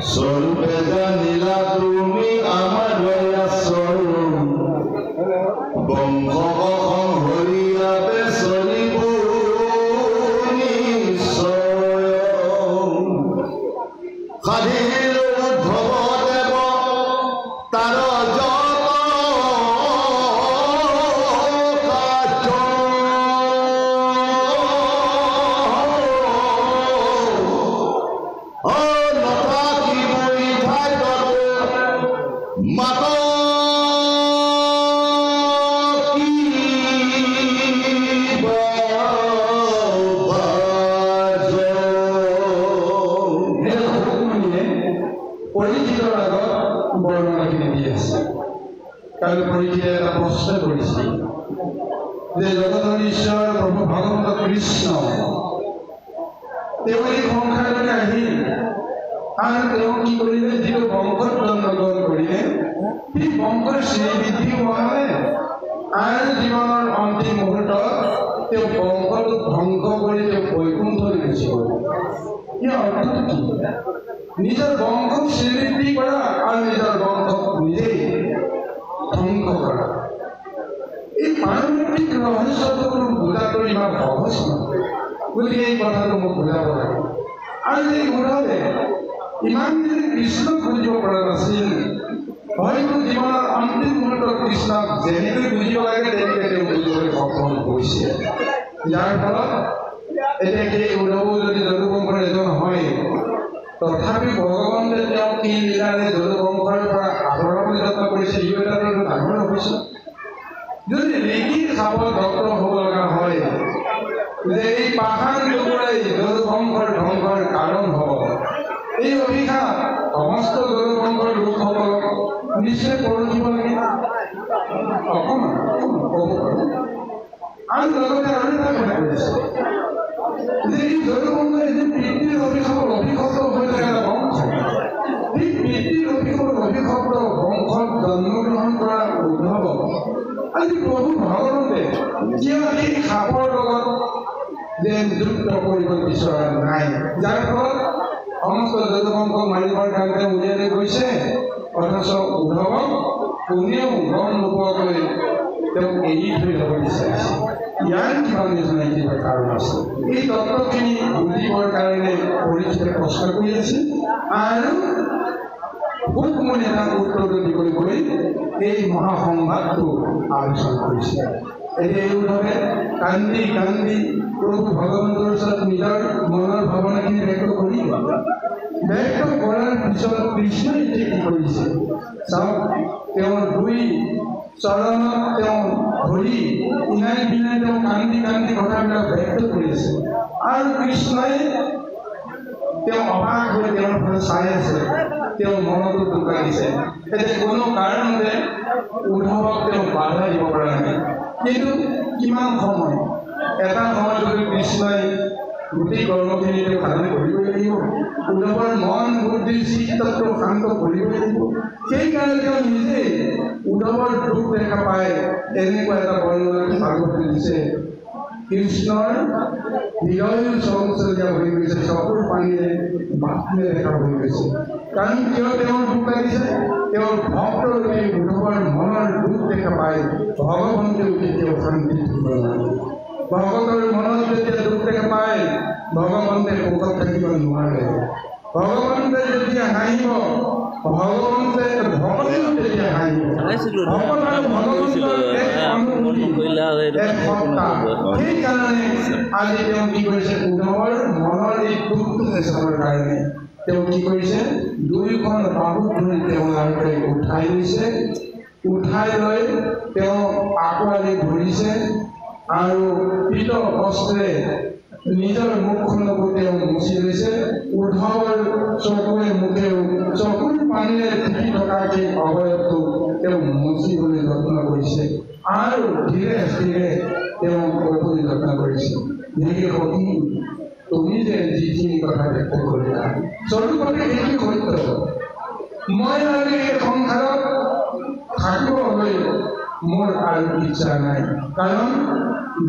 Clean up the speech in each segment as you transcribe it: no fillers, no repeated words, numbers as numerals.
স্বৰূপে জানিলা তুমি আমাৰ স্বৰূপ বংশ হৰিয়াবে চলিব নিশ্চয় সাধিল উদ্ধৱ দেৱ তাৰ জগদীশ্বৰ প্ৰভু ভগৱন্ত কৃষ্ণ তেওঁ এই সংসাৰলৈ আহিল আৰু তেওঁ কি কৰিলে যিটো বংশত জন্মগ্ৰহণ কৰিলে সেই বংশৰ শ্ৰীবৃদ্ধি হোৱালে আৰু জীৱনৰ অন্তিম মুহূৰ্তত তেওঁ বংশটো ধ্বংস কৰি তেওঁ বৈকুণ্ঠলৈ গুচি গ'ল। ইয়াৰ অৰ্থটো কি? নিজৰ বংশক শ্ৰীবৃদ্ধি কৰা আৰু নিজৰ বংশক নিজেই ধ্বংস কৰা। এই পাৰমাৰ্থিক ৰহস্যটো বুজাটো ইমান সহজ নহয়, গতিকে এই কথাটো মোক বুজাব লাগে। আৰু এই বুজালে ইমান দিনে কৃষ্ণক বুজিব পৰা নাছিল, হয়তো জীৱনৰ অন্তিম মুহূৰ্তত কৃষ্ণক যেনেকৈ বুজিব লাগে তেনেকৈ তেওঁ বুজিবলৈ সক্ষম হৈছে। যাৰ ফলত এতিয়া সেই উদ্ধৱ যদি যদুবংশৰ এজন হয়, তথাপি ভগৱন্তে তেওঁক কি লীলাৰে যদুবংশৰ পৰা আঁতৰাবলৈ যত্ন কৰিছে, ই এটা ডাঙৰ হৈছে। যদি ঋষি খাব ডক্টৰ হ'ব লগা হয় যে এই পাষাণ টুকুৰাই যদুবংশৰ ধ্বংসৰ কাৰণ হ'ব, এই অভিশাপ সমস্ত যদুবংশৰ লোকসকলক নিশ্চয় পৰখিব লাগে। অকণমান ক'ব পাৰোঁ। আৰু লগতে আৰু এটা কথা কৈছে যে এই যদুবংশ এদিন পিতৃৰ অভিশাপৰ অভিশপ্ত হৈ থকা এটা বংশ, এই পিতৃৰ অভিশাপৰ অভিশপ্ত বংশত জন্মগ্ৰহণ কৰা উদ্ধৱ আজি প্ৰভু ভগৱন্তে কিয় এই সাপৰ লগত যেন যুক্ত কৰিব বিচৰা নাই, যাৰ ফলত সমস্ত যদুবংশক মাৰিবৰ কাৰণে উলিয়াই লৈ গৈছে, অথচ উদ্ধৱক কোনেও গম নোপোৱাকৈ তেওঁক এৰি থৈ যাব বিচাৰিছে। ইয়াৰ কিবা নিচিনা কিবা কাৰণ আছে। এই তত্ত্বখিনি বুজিবৰ কাৰণে পৰীক্ষিতে কষ্ট কৰি আছে আৰু ভোকমনি এটা উত্তৰটো দিবলৈ গৈ এই মহাসংবাদটো আলোচনা কৰিছে। এতিয়া এই উদ্ধৱে কান্দি কান্দি প্ৰভু ভগৱন্তৰ ওচৰত নিজৰ মনৰ ভাৱনাখিনি ব্যক্ত কৰি ব্যক্ত কৰাৰ পিছত কৃষ্ণই এতিয়া কি কৰিছে চাওক, তেওঁৰ দুই চৰণত তেওঁ ধৰি ইনাই বিনাই তেওঁ কান্দি কান্দি কথাবিলাক ব্যক্ত কৰিছে আৰু কৃষ্ণই তেওঁ অবাক হৈ তেওঁৰ ফালে চাই আছে, তেওঁ মনতো দুখ লাগিছে। এতিয়া কোনো কাৰণতে উদ্ধৱক তেওঁ বাধা দিব পৰা নাই। কিন্তু কিমান সময়, এটা সময়লৈকে কৃষ্ণই গোটেই কৰ্মখিনি তেওঁ সাধন কৰিবই লাগিব, উদ্ধৱৰ মন বুদ্ধি চিত্তটো শান্ত কৰিবই লাগিব। সেইকাৰণে তেওঁ নিজেই উদ্ধৱৰ দুখ দেখা পায় এনেকুৱা এটা বৰ্ণনা ভাগৱতে দিছে, কৃষ্ণৰ হৃদয় চঞ্চলীয়া হৈ গৈছে, চকুৰ পানীৰে বাটনে দেখা হৈ গৈছে। কাৰণ কিয় তেওঁৰ দুখ লাগিছে? তেওঁৰ ভক্তৰ উদ্ধৱৰ মনৰ দুখ দেখা পায় ভগৱন্তেও কেতিয়াও শান্তি থাকিব নোৱাৰে। ভগৱতৰ মনত যেতিয়া দুখ দেখা পায় ভগৱন্তে সুখত থাকিব নোৱাৰে। ভগৱন্তে যেতিয়া হাঁহিব, ভগৱন্তে ভকতেও তেতিয়া হাঁহিব। সেইকাৰণে আজি তেওঁ কি কৰিছে, উদ্ধৱৰ মনৰ এই দুখটো চাবৰ কাৰণে তেওঁ কি কৰিছে, দুয়োখন বাহুত ধৰি তেওঁ লাহেকৈ উঠাই লৈছে। উঠাই লৈ তেওঁ আঁকোৱালি ধৰিছে আৰু পীত বস্ত্ৰে নিজৰ মুখখনকো তেওঁ মুচি লৈছে। উদ্ধৱৰ চকুৱে মুখেও চকুৰ পানীৰে টিকি থকা সেই অৱয়ৱটো তেওঁ মুচিবলৈ যত্ন কৰিছে আৰু ধীৰে ধীৰে তেওঁ ক'বলৈ যত্ন কৰিছে, যে সখী তুমি যে যিখিনি কথা ব্যক্ত কৰিলা স্বৰূপতে সেইটো সত্য। মই আৰু এই সংসাৰত থাকিবলৈ মোৰ আৰু ইচ্ছা নাই, কাৰণ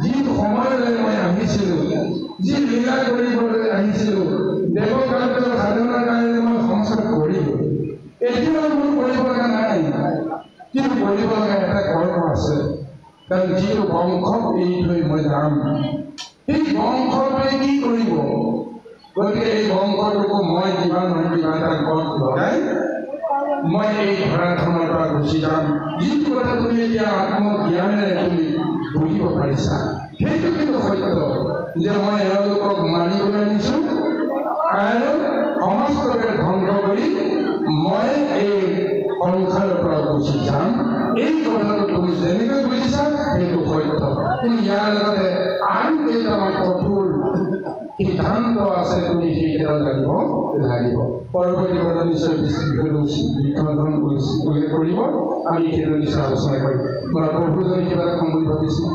যি সময়লৈ মই আহিছিলোঁ, যি লীলা কৰিবলৈ আহিছিলোঁ, দেৱকাৰ্যৰ সাধনাৰ কাৰণে মই সংসাৰ আছে কাৰণ যিটো বংশক এৰি থৈ মই যাম এই বংশটোৱে কি কৰিব গতিকে এই বংশটোকো মই যিমান নহয় কিবা এটা গছ লগাই মই এই ধৰাধামৰ পৰা গুচি যাম যিটো কথা তুমি এতিয়া আত্মজ্ঞানেৰে তুমি বুজিব পাৰিছা সেইটো কিন্তু সত্য যে মই এওঁলোকক মাৰিবলৈ নিছোঁ আৰু সমস্তকে ধ্বংস কৰি মই এই সংসাৰৰ পৰা গুচি যাম এই কথাটো তুমি যেনেকৈ বুজিছা সেইটো সত্য কিন্তু ইয়াৰ লগতে আৰু কেইটামান কঠোৰ সিদ্ধান্ত আছে তুমি সেইকেইটা লাগিব পৰৱৰ্তী কথা নিশ্চয় বিষয়খন উল্লেখ কৰিব আমি সেইটো নিশ্চয় আলোচনা কৰিম মই প্ৰভুজনে কিবা এটা কম বুলি ভাবিছোঁ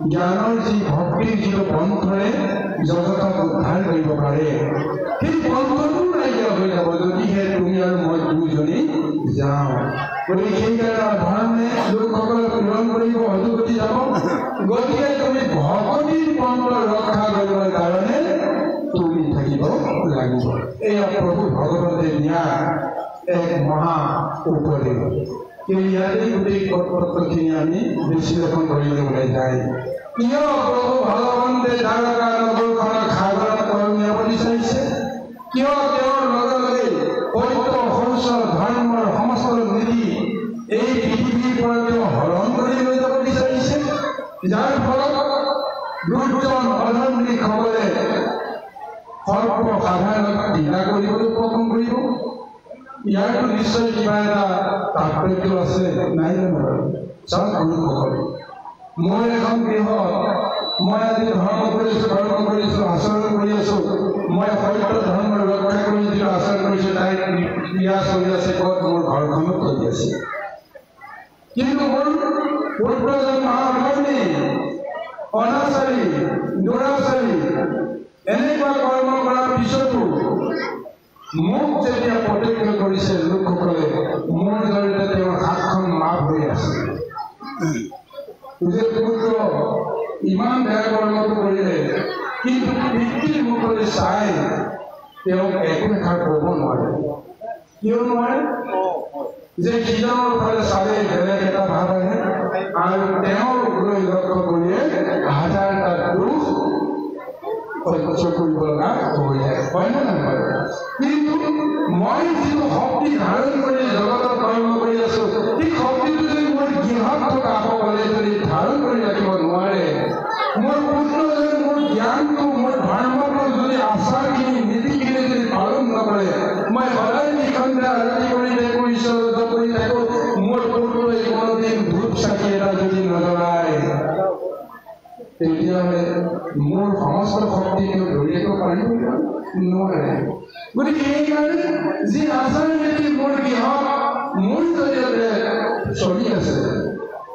জ্ঞানৰ যি ভক্তিৰ যিটো পন্থৰে জগতক উদ্ধাৰ কৰিব পাৰে সেই পন্থটো নাইকিয়া হৈ যাব যদিহে তুমি আৰু মই দুজনী যাওঁ গতিকে সেইকাৰণে ধৰণে লোকসকলক পূৰণ কৰিব অধুগতি যাব গতিকে তুমি ভগৱতীৰ পন্থ ৰক্ষা কৰিবৰ কাৰণে তুমি থাকিব লাগিব এয়া প্ৰভু ভগৱতে দিয়া এক মহা উপদেশ ইয়াতে গোটেই পত্ৰখিনি আমি বিশ্লেষণ কৰিবলৈ ওলাই যায় কিয় প্ৰভু ভগৱন্তে দ্বাৰকা নগৰখনক সাগৰত কৰণীয়াব বিচাৰিছে কিয় তেওঁৰ লগে লগে পবিত্ৰ শৌচ ধৰ্মৰ সমস্ত নীতি এই পৃথিৱীৰ পৰা তেওঁ হৰণ কৰি লৈ যাব বিচাৰিছে যাৰ ফলত দুজন অধৰ্মীসকলে সৰ্বসাধাৰণক ঘৃণা কৰিবলৈ উপক্ৰম কৰিব। ইয়াৰতো নিশ্চয় কিবা এটা তাৎপৰ্য আছে, নাই জানো? চাওক গুৰুসকল, মই এখন গৃহত মই আজি ধৰ্ম কৰিছোঁ, আচৰণ কৰি আছোঁ, মই সত্য ধৰ্ম ৰক্ষা কৰি যিটো আচৰণ কৰিছোঁ তাই ক্ৰিয়া চলি আছে, ক'ত মোৰ ঘৰখনত চলি আছে। কিন্তু মোৰ পুত্ৰজন মহাধৰ্মী, অনাচাৰী, দুৰাচাৰী এনেকুৱা কৰ্ম কৰাৰ পিছতো মোক যেতিয়া প্ৰত্যক্ষ কৰিছে লোকসকলে, মোৰ জৰিয়তে তেওঁৰ হাতখন মাফ হৈ আছে। যে পুত্ৰ ইমান বেয়া কৰ্মটো কৰিলে, কিন্তু পিতৃৰ মুখলৈ চাই তেওঁক একো এষাৰ ক'ব নোৱাৰে। কিয় নোৱাৰে? যে সিজনৰ ফালে চালে বেলেগ এটা ভাৱ আহে, আৰু তেওঁক লৈ লক্ষ্য কৰিয়ে হাজাৰটা দুখ সহ্য কৰিব লগা হৈ যায়, হয় নে নহয়? কিন্তু মই যিটো শক্তি ধাৰণ কৰি জগতত কৰ্ম কৰি আছো, সেই শক্তিটো যদি মোৰ গৃহত থকা সকলে যদি ধাৰণ কৰি ৰাখিব নোৱাৰে, মোৰ পুত্ৰজনে মোৰ জ্ঞানটো, মোৰ ধৰ্মটো যদি আচাৰখিনি নীতিখিনি যদি পালন নকৰে, মই সদায় নিখণ্ডে আৰতি কৰি থাকোঁ, ঈশ্বৰ কৰি থাকোঁ, মোৰ পুত্ৰই কোনোদিন ধূপ চাকি এটা যদি নজ্বলায়, তেতিয়াহ'লে মোৰ সমস্ত শক্তি তেওঁ ধৰি ৰাখিব পাৰিব নোৱাৰে। গতিকে সেইকাৰণে যি আচাৰ নীতি মোৰ গৃহত মোৰ জৰিয়তে চলি আছে,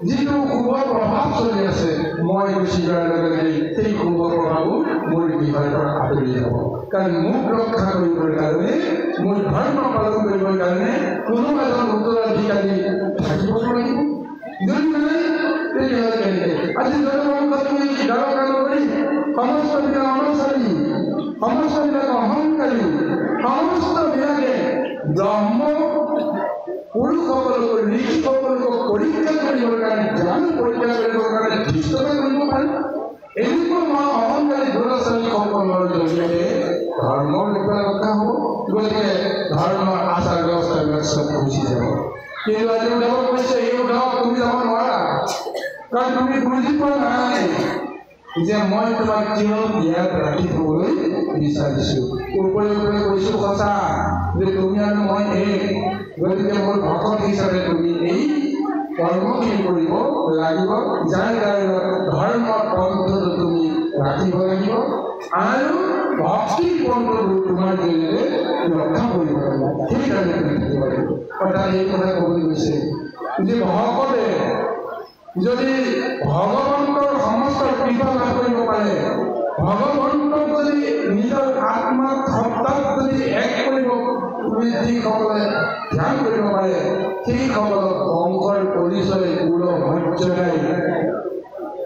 যিটো শুভ প্ৰভাৱ চলি আছে, মই গুচি যোৱাৰ লগে লগে সেই শুভ প্ৰভাৱো মোৰ গৃহৰ পৰা আঁতৰি যাব। কাৰণ মোক ৰক্ষা কৰিবৰ কাৰণে, মোৰ ধৰ্ম পালন কৰিবৰ কাৰণে কোনো এজন উত্তৰাধিকাৰী থাকিব লাগিব। যদি নাই তেতিয়াহ'লে কেনেকৈ? আজি জনসংখ্যা তুমি গাঁৱৰ কৰি সমস্তবিলাক অনাচাৰী, সমস্তবিলাক অহংকাৰী, সমস্তবিলাকে ব্ৰহ্ম পুৰুষসকলক, ঋষিসকলক পৰীক্ষা কৰিবৰ কাৰণে, জ্ঞান পৰীক্ষা কৰিবৰ কাৰণে ধৃষ্টতা কৰিব পাৰে। এনেকুৱা অহংকাৰী দুৰাচাৰীসকলৰ জৰিয়তে ধৰ্মৰ ৰক্ষা হ'ব। গতিকে ধৰ্মৰ আচাৰ ব্যৱস্থাবিলাক চব গুচি যাব। কিন্তু আজি উদ্ধৱ কৈছে, এই উদ্ধৱ তুমি যাব নোৱাৰা, কাৰণ তুমি বুজি পোৱা নাই যে মই তোমাক কিয় ইয়াত ৰাখি থবলৈ বিচাৰিছোঁ। ওপৰে ওপৰে কৈছোঁ সঁচা যে তুমি আৰু মই এক, গতিকে মোৰ ভকত হিচাপে তুমি এই কৰ্মখিনি কৰিব লাগিব, যাৰ কাৰণে ধৰ্ম পন্থটো তুমি ৰাখিব লাগিব আৰু ভক্তিৰ পন্থটো তোমাৰ জৰিয়তে ৰক্ষা কৰিব লাগিব। সেইকাৰণে তুমি থাকিব লাগিব। অৰ্থাৎ এই কথা ক'বলৈ গৈছে যে ভকতে যদি ভগৱন্তৰ সমস্ত কৃপা লাভ কৰিব পাৰে, ভগৱন্তক যদি নিজৰ আত্মাত সত্তাত যদি এক কৰিব, যিসকলে ধ্যান কৰিব পাৰে, সেইসকলক বংশৰ পৰিচয় কোনো মৰ্যাদাই,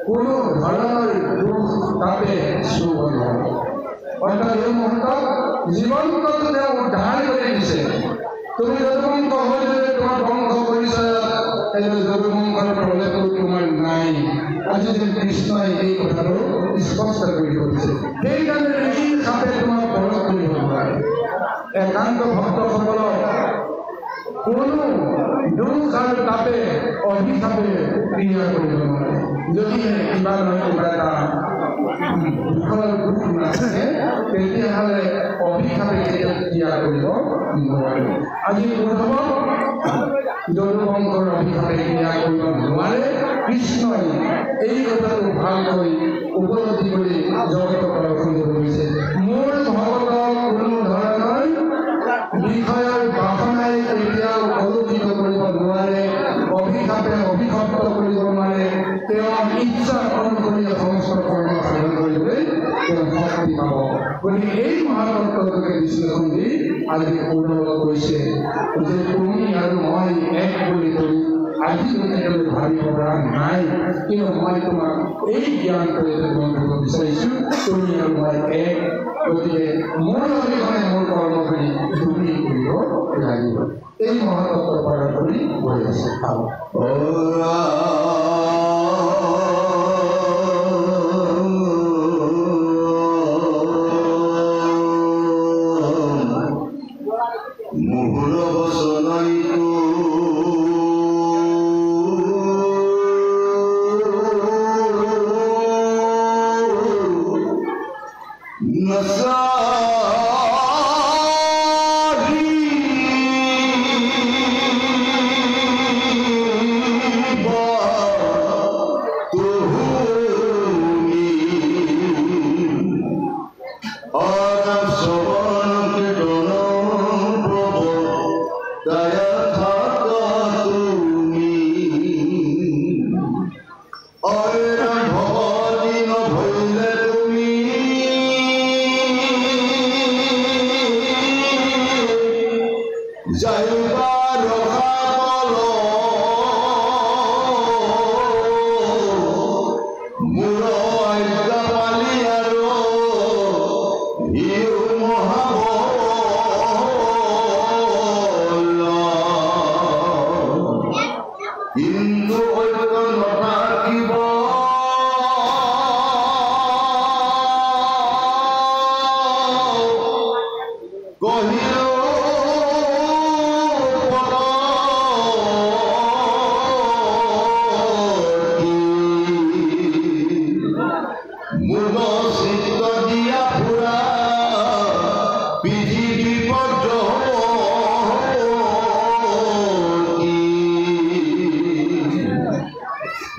কোনো ধৰণৰ দুখ তাতে চুব নোৱাৰে। অৰ্থাৎ এই মুহূৰ্তত জীৱনটো তেওঁ উদ্ধাৰ কৰি দিছে। তুমি যদুবংশ হৈ যদি তোমাৰ বংশ পৰিচয়ত যদুবংশৰ প্ৰলেপটো তোমাৰ নাই, আজি যে কৃষ্ণই এই কথাটো স্পষ্ট কৰি কৰিছে। সেইকাৰণে ঋষিৰ সাপে তোমাক পলক কৰিব নোৱাৰে। একান্ত ভক্তসকলক কোনো দুখ আৰু তাপে অভিশাপে ক্ৰিয়া কৰিব নোৱাৰে। যদিহে কিবা নহয় কিবা এটা দুখৰ দুখ নাথাকে, তেতিয়াহ'লে অভিশাপে কেতিয়াও ক্ৰিয়া কৰিব নোৱাৰে। আজি উদ্ধৱক যদুবংশৰ অভিশাপে ক্ৰিয়া কৰিব নোৱাৰে। কৃষ্ণই এই কথাটো ভালকৈ উপলব্ধি কৰি জগতক প্ৰদৰ্শন কৰিছে। মোৰ ভগতক কোনো ধৰণৰ বিষয়ৰ বাসনাই কেতিয়াও কলুষিত কৰিব নোৱাৰে, অভিশাপে অভিশপ্ত কৰিব নোৱাৰে। তেওঁৰ ইচ্ছা অনুসৰি সমস্ত কৰ্ম সাধন কৰিবলৈ তেওঁ শক্তি পাব। গতিকে এই মহাতত্ত্বটোকে বিশ্লেষণ দি আজি উদ্ধৱক কৈছে যে তুমি আৰু মই এক বুলি কৰি আজিলৈকে ভাবিব পৰা নাই, কিন্তু মই তোমাক এই জ্ঞানটো তোমাক দিব বিচাৰিছোঁ, তুমি আৰু মই এক। গতিকে মোৰ অবিহনে মোৰ কৰ্মখিনি তুমি কৰিব লাগিব। এই মহাতত্ত্ব পালন কৰি গৈ আছে।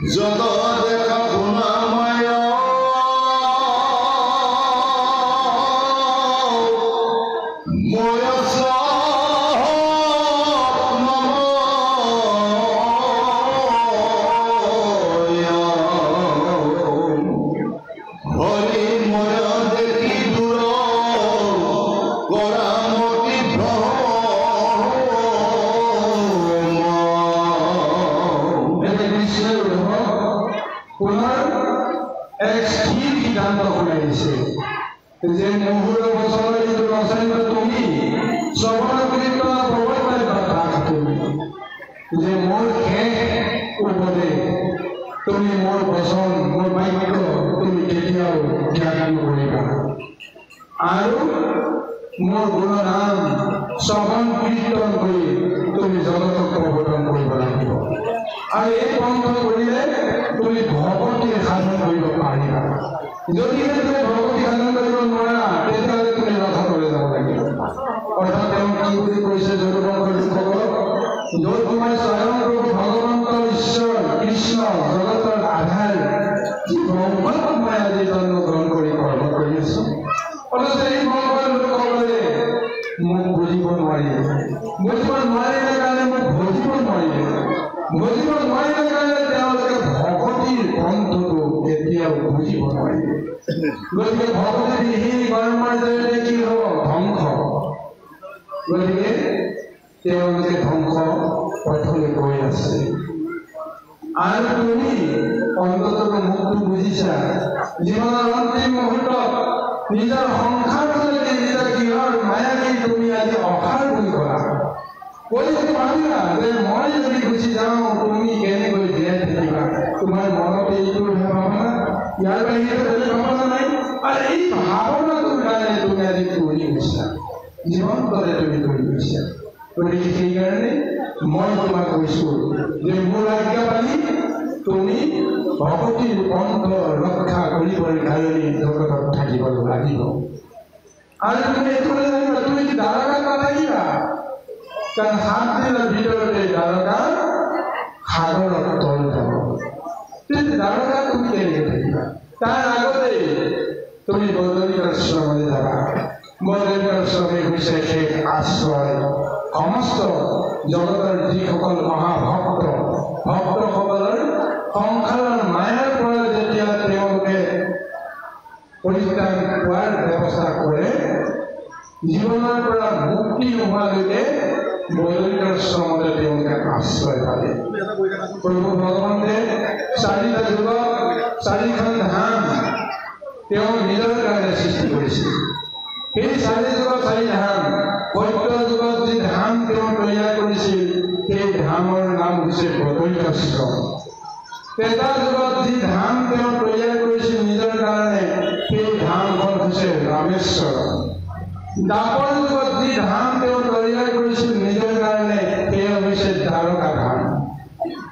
যত দেখা শুনা মায়া যে মুহুর বছর তুমি শ্রবণ কীর্তন প্রবর্তন রাখ তুমি যে মোর শেষ উপদেশ তুমি মোর বচন মোর বাক্য তুমি কেতিয়াও ত্যাগ নকৰিবা আৰু মোৰ গুণনাম শ্ৰবণ কীৰ্তন কৰি তুমি জগতক প্ৰৱৰ্তন কৰিব লাগিব আৰু এই পন্থ কৰিলে তুমি ভগৱতীৰ সাধন কৰিব পাৰিবা যদি তুমি ভগৱতী সাধন কৰিব নোৱাৰা তেতিয়াহ'লে তুমি ৰথলৈ যাব লাগিব অৰ্থাৎ তেওঁ কি বুলি কৈছে যদুবংশৰ লোকসকলক য'ত তোমাৰ স্বয়ং প্ৰভু ভগৱন্ত ঈশ্বৰ কৃষ্ণ জগতৰ আধাৰ যি ব্ৰহ্মত মই আজি জন্ম গ্ৰহণ কৰি কৰ্ম কৰি আছো অথচ এই ব্ৰহ্মৰ লোকসকলে মোক বুজিব নোৱাৰিলে কাৰণে মোক ভজিব নোৱাৰিলে কাৰণে তেওঁলোকে ভগৱতীৰ পন্থটো কেতিয়াও বুজিব নোৱাৰিলে গতিকে ভগৱতী বিহীন কৰ্মৰ জৰিয়তে কি হ'ব ধ্বংস গতিকে তেওঁলোকে ধ্বংস পথলৈ গৈ আছে আৰু তুমি অন্ততঃ মুখটো বুজিছা জীৱনৰ অন্তিম মুহূৰ্তত নিজৰ সংসাৰলৈকে নিজৰ কিহৰ মায়াকে তুমি আজি অসাৰ বুলি ক'লা কৈ যদি ভাবিলা যে মই যদি গুচি যাওঁ তুমি কেনেকৈ জীয়াই থাকিবা তোমাৰ মনত এইটো ভাৱনা ইয়াৰ বাহিৰে বেলেগ ভাৱনা নাই আৰু এই ভাৱনাটোৰ কাৰণে তুমি আজি কৰি গৈছা জীৱন্তৰে তুমি কৰি গৈছা গতিকে সেইকাৰণে মই তোমাক কৈছোঁ যে মোৰ আজ্ঞা পালি তুমি ভগৱতীৰ পন্থ ৰক্ষা কৰিবৰ কাৰণে জগতত থাকিব লাগিব আৰু তুমি এইটোলৈ জানিবা তুমি কি দ্বাৰকাত নাথাকিবা কাৰণ 7 দিনৰ ভিতৰতে দ্বাৰকা সাগৰত তল যাব তেতিয়া দ্বাৰকা তুমি কেনেকৈ থাকিবা তাৰ আগতে তুমি বদৰিকাশ্ৰমলৈ যাবা বদৰিকাশ্ৰমে হৈছে শেষ আশ্ৰয় সমস্ত জগতৰ যিসকল মহাভক্ত ভক্তসকলৰ সংসাৰৰ মায়াৰ পৰা যেতিয়া তেওঁলোকে পৰিত্ৰাণ পোৱাৰ ব্যৱস্থা কৰে জীৱনৰ পৰা মুক্তি নোহোৱালৈকে বদৰিকাশ্ৰমতে তেওঁলোকে আশ্ৰয় পালে প্ৰভু ভগৱন্তে 4টা যুগত 4খন ধাম তেওঁ নিজৰ কাৰণে সৃষ্টি কৰিছিল সেই 4 যুগত 4 ধাম সত্য যুগত যি ধাম তেওঁ তৈয়াৰ কৰিছিল সেই ধামৰ নাম হৈছে বদৰিকাশ্ৰম ত্ৰেতা যুগত যি ধাম তেওঁ তৈয়াৰ কৰিছিল নিজৰ কাৰণে সেই ধামখন হৈছে ৰামেশ্বৰ দ্বাপৰ যুগত যি ধাম তেওঁ তৈয়াৰ কৰিছিল নিজৰ কাৰণে সেয়া হৈছে দ্বাৰকা ধাম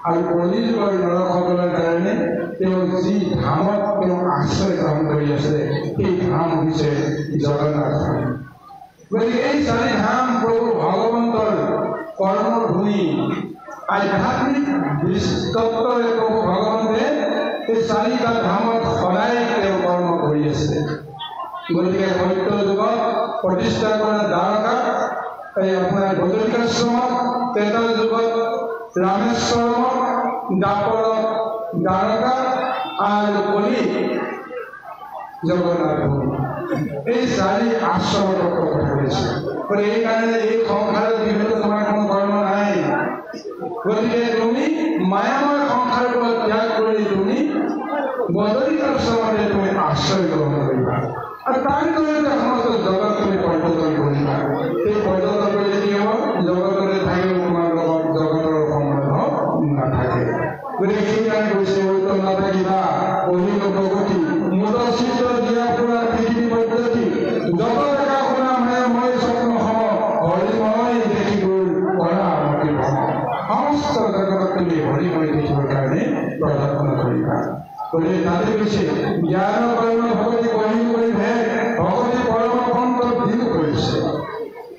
আৰু কলি যুগৰ নৰসকলৰ কাৰণে তেওঁ যি ধামত তেওঁ আশ্ৰয় গ্ৰহণ কৰি আছে সেই ধাম হৈছে জগন্নাথ ধাম গতিকে এই 4 ধাম প্ৰভু ভগৱন্তৰ কৰ্মভূমি আধ্যাত্মিক তত্ত্বৰে প্ৰভু ভগৱন্তে এই 4টা ধামত সদায় তেওঁ কৰ্ম কৰি আছে গতিকে সত্য যুগত প্ৰতিষ্ঠা কৰা দ্বাৰকা এই আপোনাৰ বদৰিকাশ্ৰমত ত্ৰেতা যুগত ৰামেশ্বৰমত দ্বাপৰত দ্বাৰকা আৰু কলি জগন্নাথ এই 4 আশ্ৰমৰ কথা কৈছে এইকাৰণে এই সংসাৰৰ বিষয়ে তোমাৰ কোনো কৰ্ম নাই গতিকে তুমি মায়াময় সংসাৰৰ পৰা ত্যাগ কৰি তুমি বদৰিকাশ্ৰমতে তুমি আশ্ৰয় গ্ৰহণ কৰিবা আৰু তাৰ জৰিয়তে সমস্ত জগত তুমি পৰ্যটন কৰিবা সেই পৰ্যটন কৰিলে কি হ'ব জগতৰে থাকিব তোমাৰ লগত জগতৰ সম্বন্ধ নাথাকে গতিকে সেইকাৰণে কৈছে ঐক্য নাথাকিবা অহিল প্ৰগতি মূল চিত্ৰ দিয়া পুৰা পৃথিৱী পদ্ধতি জগত একা শুনা মায়া মই স্বপ্ন সম হৰিময় দেখি গ'ল কৰা মতি ভ্ৰম সমস্ত জগতত তুমি হৰিময় দেখিবৰ কাৰণে প্ৰাৰ্থনা কৰিবা গতিকে তাতে কৈছে জ্ঞান কৰ্ম ভগৱতী কহিম কৰি ভেদ ভগৱতী পৰম পন্থ দিও কৰিছে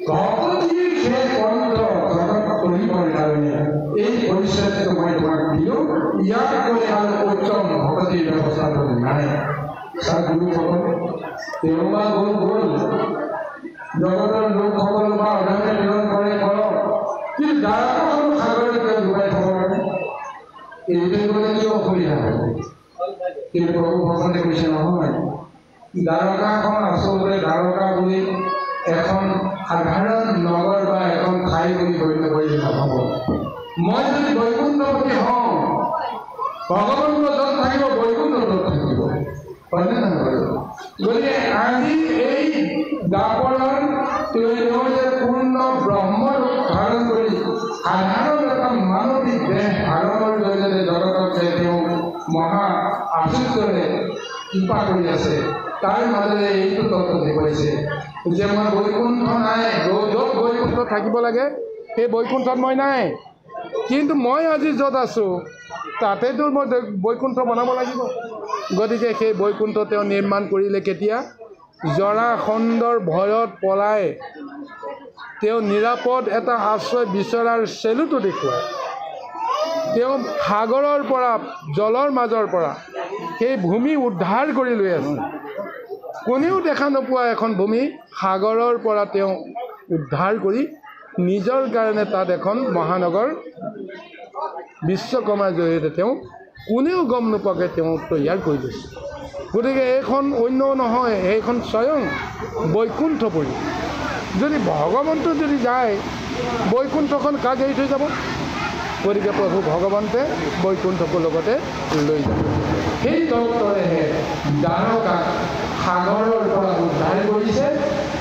ভগৱতীৰ সেই পন্থ জগত কৰিব কাৰণে এই পৰিচয়টো মই তোমাক দিলোঁ ইয়াত কৰি আৰু উত্তম ভকতিৰ ব্যৱস্থাটো নাই গুৰুসকল তেওঁলোকে গ'ল জগতৰ লোকসকল বা অধমে প্ৰেৰণ কৰে কৰক কিন্তু দ্বাৰকাখন সাগৰত ডুবাই থব লাগে এইটোৱে গ'লে কি অসুবিধা হ'ব কিন্তু প্ৰভু ভগৱানে কৈছে নহয় দ্বাৰকাখন আচলতে দ্বাৰকা বুলি এখন সাধাৰণ নগৰ বা এখন ঠাই বুলি গণ্য কৰি নহ'ব মই যদি বৈকুণ্ঠপতি হওঁ ভগৱান য'ত থাকিব বৈকুণ্ঠ য'ত থাকিব হয়নে নহয় গতিকে আজি এই দাপৰৰ তেওঁ যে পূৰ্ণ ব্ৰহ্মৰূপ ধাৰণ কৰি সাধাৰণ এটা মানৱিক দেহ ধাৰণৰ জৰিয়তে জগতক যে তেওঁ মহা আশ্চৰ্যৰে কৃপা কৰি আছে তাৰ মাজেৰে এইটো তত্ত্ব দেখুৱাইছে যে মই বৈকুণ্ঠ নাই য'ত বৈকুণ্ঠ থাকিব লাগে সেই বৈকুণ্ঠত মই নাই কিন্তু মই আজি য'ত আছোঁ তাতেতো মই বৈকুণ্ঠ বনাব লাগিব গতিকে সেই বৈকুণ্ঠ তেওঁ নিৰ্মাণ কৰিলে কেতিয়া জৰাসন্ধৰ ভয়ত পলাই তেওঁ নিৰাপদ এটা আশ্ৰয় বিচৰাৰ চেলুটো দেখুৱায় তেওঁ সাগৰৰ পৰা জলৰ মাজৰ পৰা সেই ভূমি উদ্ধাৰ কৰি লৈ আছে কোনেও দেখা নোপোৱা এখন ভূমি সাগৰৰ পৰা তেওঁ উদ্ধাৰ কৰি নিজৰ কাৰণে তাত এখন মহানগৰ বিশ্বকৰ্মাৰ জৰিয়তে তেওঁ কোনেও গম নোপোৱাকৈ তেওঁ তৈয়াৰ কৰি লৈছে গতিকে এইখন অন্য নহয় এইখন স্বয়ং বৈকুণ্ঠপুৰী যদি ভগৱন্ত যদি যায় বৈকুণ্ঠখন কাক এৰি থৈ যাব গতিকে প্ৰভু ভগৱন্তে বৈকুণ্ঠকো লগতে লৈ যাব সেই তত্ত্বৰেহে দ্বাৰকাক সাগৰৰ পৰা উদ্ধাৰ কৰিছে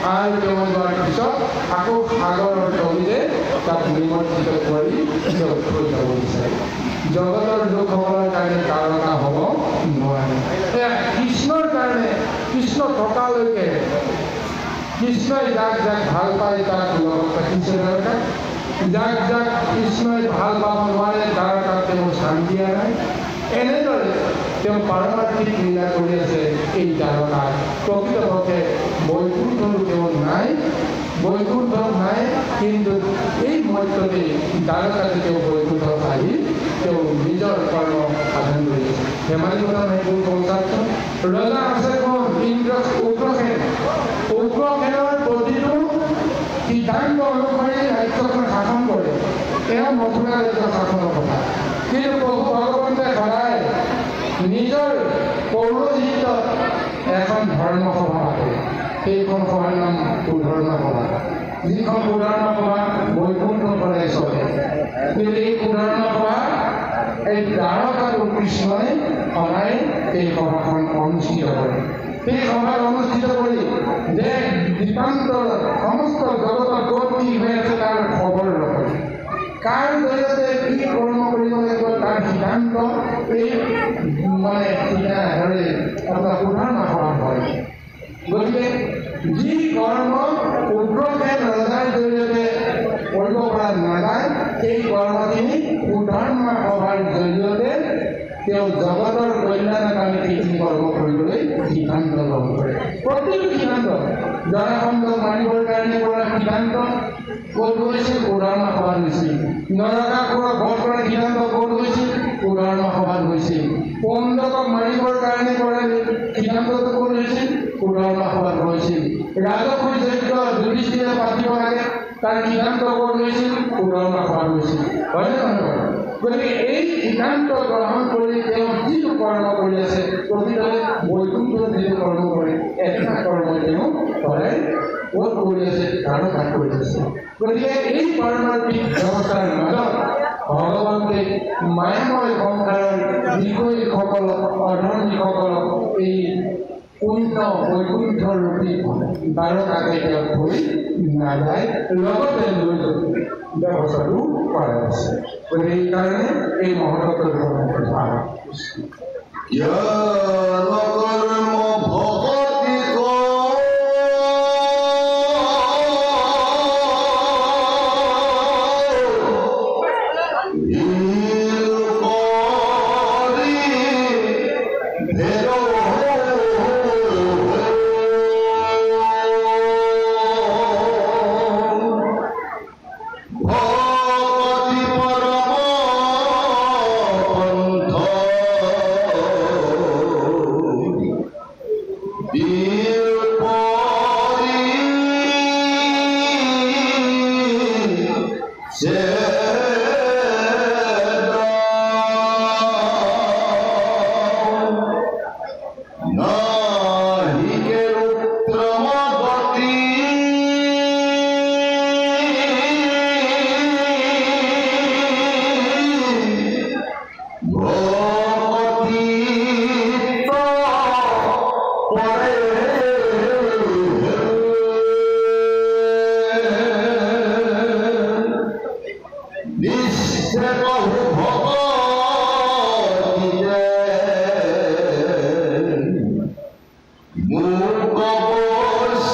আৰু তেওঁ যোৱাৰ পিছত আকৌ সাগৰৰ তলিৰে তাক নিমজ্জিত কৰি তেওঁ থৈ যাব বিচাৰে জগতৰ লোকসকলৰ কাৰণে দ্বাৰকা হ'ব নোৱাৰে কৃষ্ণৰ কাৰণে কৃষ্ণ থকালৈকে কৃষ্ণই যাক যাক ভাল পায় তাক লগত ৰাখিছে দ্বাৰকা যাক যাক কৃষ্ণই ভাল পাব নোৱাৰে দ্বাৰকাক তেওঁ স্থান দিয়া নাই এনেদৰে তেওঁ পাৰমাৰ্থিক লীলা কৰি আছে এই দ্বাৰকাত প্ৰকৃতপক্ষে বৈকুণ্ঠৰো তেওঁ নাই বৈকুণ্ঠ নাই কিন্তু এই মুহূৰ্ততে দ্বাৰকাতে তেওঁ বৈকুণ্ঠ আহি তেওঁ নিজৰ কৰ্ম সাধন কৰিছে ধেমালি কথা নাই কোন কৌশালখন ৰজা আছে কোন ইন্দ্ৰ উগ্ৰসেনৰ প্ৰতিটো সিদ্ধান্ত অনুসৰি ৰাজ্যখন শাসন কৰে এয়া মথুৰা ৰাজ্যৰ শাসনৰ কথা কিন্তু প্ৰভু ভগৱন্তে সদায় নিজৰ পৌৰোহিত্যত এখন ধৰ্মসভা পাতে সেইখন সভাৰ নাম সুধৰ্ম সভা যিখন সুধৰ্ম সভা বৈকুণ্ঠ পৰাই চলে কিন্তু এই সুধৰ্ম সভা এই দ্বাৰকাত কৃষ্ণই সদায় এই সভাখন অনুষ্ঠিত কৰে সেই সভাত অনুষ্ঠিত কৰি দেশ দ্বীপান্তৰ সমস্ত জগতত ক'ত কি হৈ আছে তাৰ খবৰ ৰখে কাৰ জৰিয়তে কি কৰ্ম কৰিব লাগিব তাৰ সিদ্ধান্ত এই মানে হেৰি আপোনাৰ সুধৰ্ম সভা হয় গতিকে যি কৰ্ম উগ্ৰসেন ৰজাৰ জৰিয়তে কৰিব পৰা নাযায় সেই কৰ্মখিনি সুধৰ্ম সভাৰ জৰিয়তে তেওঁ জগতৰ কল্যাণৰ কাৰণে সেইখিনি কৰ্ম কৰিবলৈ সিদ্ধান্ত গ্ৰহণ কৰে প্ৰতিটো সিদ্ধান্ত জৰাসন্ধক মাৰিবৰ কাৰণে কৰা সিদ্ধান্ত ক'ত গৈছিল সুধৰ্ম সভাত হৈছিল নৰকাসুৰক বধ কৰাৰ সিদ্ধান্ত ক'ত হৈছিল সুধৰ্ম সভাত হৈছিল পণ্ডকক মাৰিবৰ কাৰণে কৰা সিদ্ধান্তটো ক'ত হৈছিল সুধৰ্ম সভাত হৈছিল ৰাজসুই যজ্ঞ যুধিষ্ঠিৰে পাতিব লাগে তাৰ সিদ্ধান্ত ক'ত হৈছিল সুধৰ্ম সভাত হৈছিল হয়নে নহয় গতিকে এই সিদ্ধান্ত গ্ৰহণ কৰি তেওঁ যিটো কৰ্ম কৰি আছে প্ৰকৃততে বৈকুণ্ঠত যিটো কৰ্ম কৰে এটা কৰ্ম তেওঁ সদায় ক'ত কৰি আছে দ্বাৰকাত কৰি আছে গতিকে এই পাৰমাৰ্থিক ব্যৱস্থাৰ মাজত ভগৱন্তে মায়াময় সংসাৰৰ বিষয়সকলক অধৰ্মীসকলক এই পূৰ্ণ বৈকুণ্ঠ ৰূপী দ্বাৰকাকে তেওঁ থৈ নাযায় লগতে লৈ ব্যৱস্থাটো কৰা আছে গতিকে এইকাৰণে এই মহত্বটো নিশ্চয় বহু ভগতিয়ে মোৰ কবচ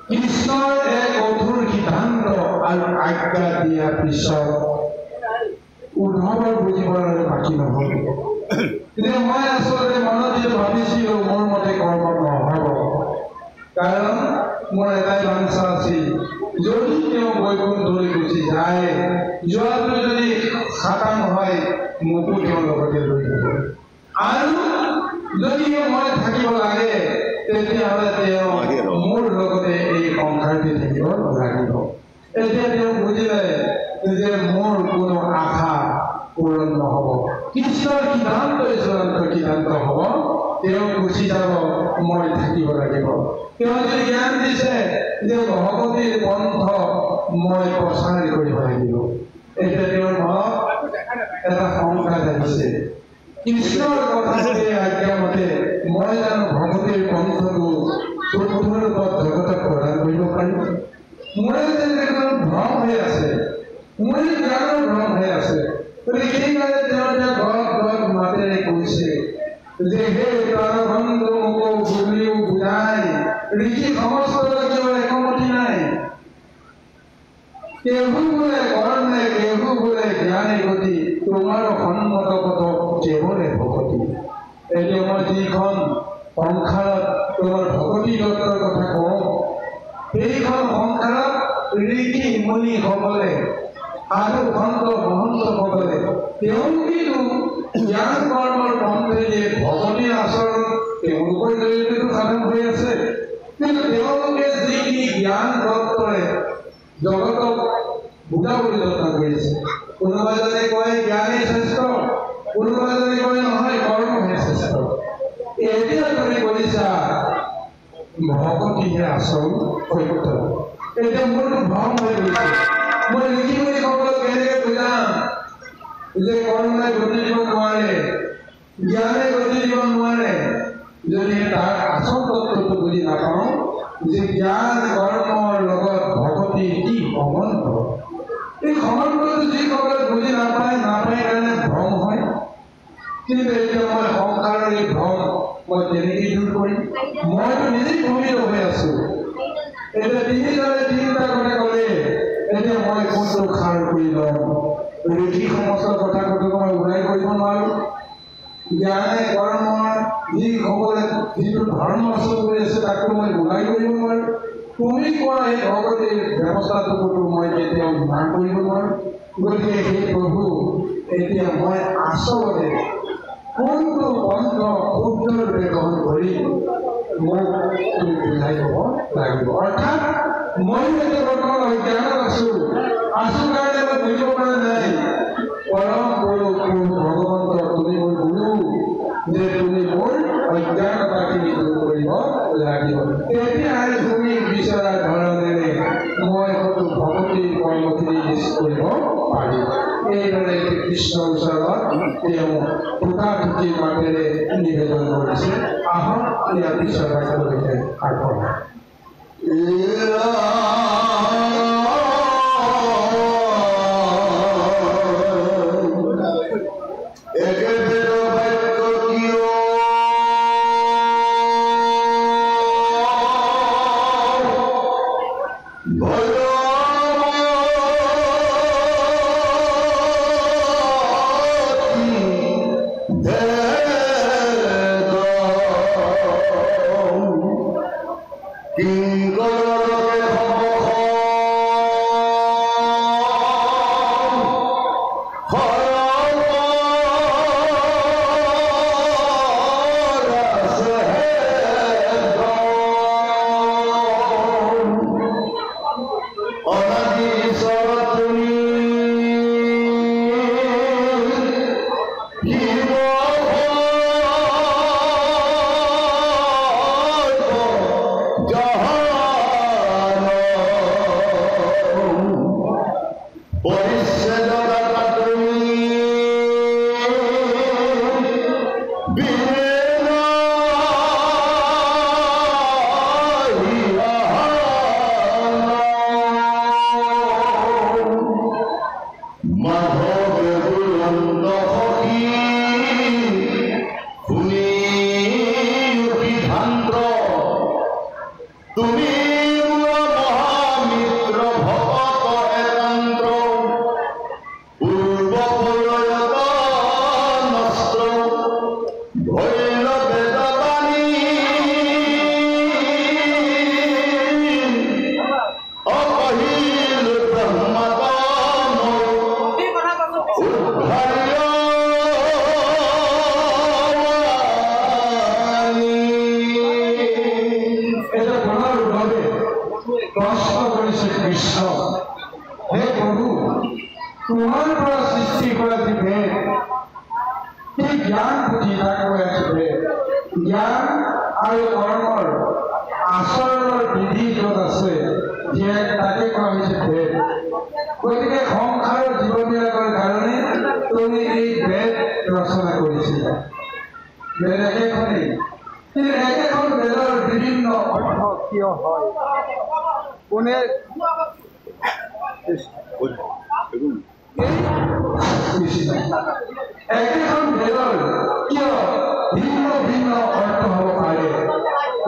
কৃষ্ণৰ এক কঠোৰ সিদ্ধান্ত আৰু আজ্ঞা দিয়াৰ পিছত উদ্ধৱৰ বুজিবলৈ বাকী নহ'ল। কিন্তু মই আচলতে মনতে ভাবিছিলোঁ মোৰ মতে কৰ্ম নহ'ব, কাৰণ মোৰ এটাই বাঞ্ছা আছিল, যদি তেওঁ বৈকুণ্ঠলৈ গুচি যায়, যোৱাটো যদি খাটাং হয় মোকো তেওঁৰ লগতে লৈ যাব, আৰু যদি মই থাকিব লাগে তেতিয়াহ'লে তেওঁ মোৰ লগতে এই সংসাৰতে থাকিব লাগিব। এতিয়া তেওঁ বুজিলে যে মোৰ কোনো আশা পূৰণ নহ'ব, কৃষ্ণৰ সিদ্ধান্তই চূড়ান্ত সিদ্ধান্ত হ'ব, তেওঁ গুচি যাব, মই থাকিব লাগিব। তেওঁ যদি জ্ঞান দিছে যে ভগৱতীৰ পন্থ মই প্ৰচাৰ কৰিব লাগিব, এতিয়া তেওঁৰ মনত এটা শংকা জাগিছে, কৃষ্ণৰ কথামতে আজ্ঞামতে মই জানো ভগৱতীৰ পন্থটো কঠোৰ ৰূপত জগতক প্ৰদান কৰিব পাৰিম? মোৰে যেনে ভ্ৰম হৈ আছে, মোৰে জ্ঞানৰ ভ্ৰম হৈ আছে। গতিকে সেইকাৰণে তেওঁ ঘৰত মাতেৰে কৈছে যে হে প্ৰাণবন্ধু মোকো বুলিও বুজাই, ঋষি সমস্ত কেৱল একমতি নাই, কেহু বোলে কৰ্ণে কেহু বোলে জ্ঞানে গতি, তোমাৰ সন্মত পথ কেৱলে ভকতি। এতিয়া মই যিখন সংসাৰত তোমাৰ ভকতি তত্বৰ কথা কওঁ, সেইখন সংসাৰত ঋষি মুনিসকলে সাধু সন্ত মহন্তসকলে তেওঁলোকেতো জ্ঞান কৰ্মৰ পন্থেৰে ভকতিৰ আচৰণ তেওঁলোকৰ জৰিয়তেতো সাধন হৈ আছে, কিন্তু তেওঁলোকে যিখিনি জ্ঞান তত্বৰে জগতক বুজাবলৈ যত্ন কৰিছে, কোনোবা এজনে কয় জ্ঞানেই শ্ৰেষ্ঠ, কোনোবা এজনে কয় নহয় কৰ্মহে শ্ৰেষ্ঠ। এতিয়া তুমি কৰিছা ভকতিহে আচৰণ সত্য। এতিয়া মোৰতো ভ্ৰম হৈ গৈছে, মই ঋষি মুনিসকলক কেনেকৈ বুজাম যে কৰ্মই গতি দিব নোৱাৰে, জ্ঞানে গতি দিব নোৱাৰে, যদি তাৰ আচল তত্ত্বটো বুজি নাপাওঁ যে জ্ঞান কৰ্মৰ লগত ভকতিৰ কি সম্বন্ধ। এই সম্বন্ধটো যিসকলে বুজি নাপায় কাৰণে ভ্ৰম হয়। কিন্তু এতিয়া মই সংসাৰৰ এই ভ্ৰম মই কেনেকৈ দূৰ কৰিম? মইতো নিজেই ভ্ৰমিত হৈ আছো। এতিয়া তিনিজনে তিনিটা কথা ক'লে, এতিয়া মই কোনটো খাৰ কৰি ল'ম? ঋষি সমস্ত কথা মই ওলাই কৰিব নোৱাৰো। জ্ঞানে কৰ্মৰ যিসকলে যিটো ধৰ্ম কৰি আছে তাকো মই ওলাই কৰিব নোৱাৰো। তুমি কোৱা এই ভগৱতীৰ ব্যৱস্থাটোকো মই কেতিয়াও মান কৰিব নোৱাৰো। গতিকে সেই প্ৰভু, এতিয়া মই আচলতে কোনটো পন্থ শুদ্ধৰূপে গ্ৰহণ কৰি মোক তুমি বুজাই দিব লাগিব। অৰ্থাৎ ময়ো এতিয়া বৰ্তমান অজ্ঞানত আছো কাৰণে মই বুজিব পৰা নাই। পৰম গুৰু ভগৱন্ত তুমি মোৰ গুৰু, যে তুমি মোৰ অজ্ঞানতাখিনি দূৰ কৰিব লাগিব। তেতিয়াহে তুমি বিচৰা ধৰণেৰে মই হয়তো ভগৱতীৰ কৰ্মখিনি নিশ্চিত কৰিব পাৰিম। এইদৰে কৃষ্ণৰ ওচৰত তেওঁ টুকা-টুকি মাতেৰে নিবেদন কৰিছে। আহক ইয়াৰ পিছৰ বাক্যলৈকে আগবঢ়া।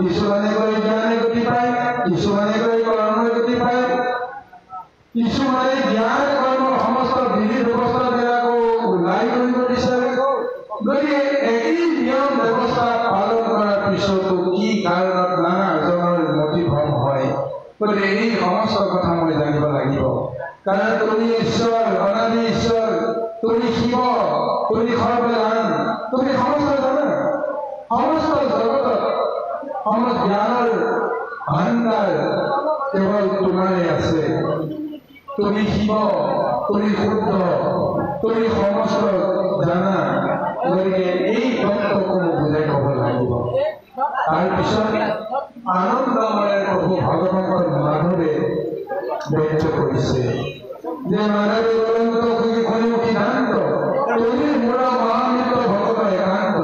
কিছুমানে কয় জ্ঞানে গতি পায়, কিছুমানে কয় কৰ্মই গতি পায়, কিছুমানে জ্ঞান কৰ্মৰ সমস্ত বিধি ব্যৱস্থাবিলাকো ওলাই কৰিব বিচাৰে। গতিকে এই নিয়ম ব্যৱস্থা পালন কৰাৰ পিছতো কি কাৰণত নানাজনৰ মতিভ্ৰম হয়। গতিকে এই সমস্ত কথা মই জানিব লাগিব। কাৰণ তুমি ঈশ্বৰ, অনাদি ঈশ্বৰ, তুমি শিৱ, তুমি সৰ্বজান, তুমি সমস্ত জানা। সমস্ত জগতত সমস্ত জ্ঞানৰ ভাণ্ডাৰ কেৱল তোমাৰে আছে। তুমি শিৱ, তুমি শুদ্ধ, তুমি সমস্ত জানা। গতিকে এই তত্ত্বকো বুজাই ক'ব লাগিব। তাৰপিছত আনন্দময় প্ৰভু ভগৱন্তৰ মাধৱে ব্যক্ত কৰিছে যে মাধৱে সিদ্ধান্ত তুমি মোৰ মহামিত্ৰ ভগত একান্ত।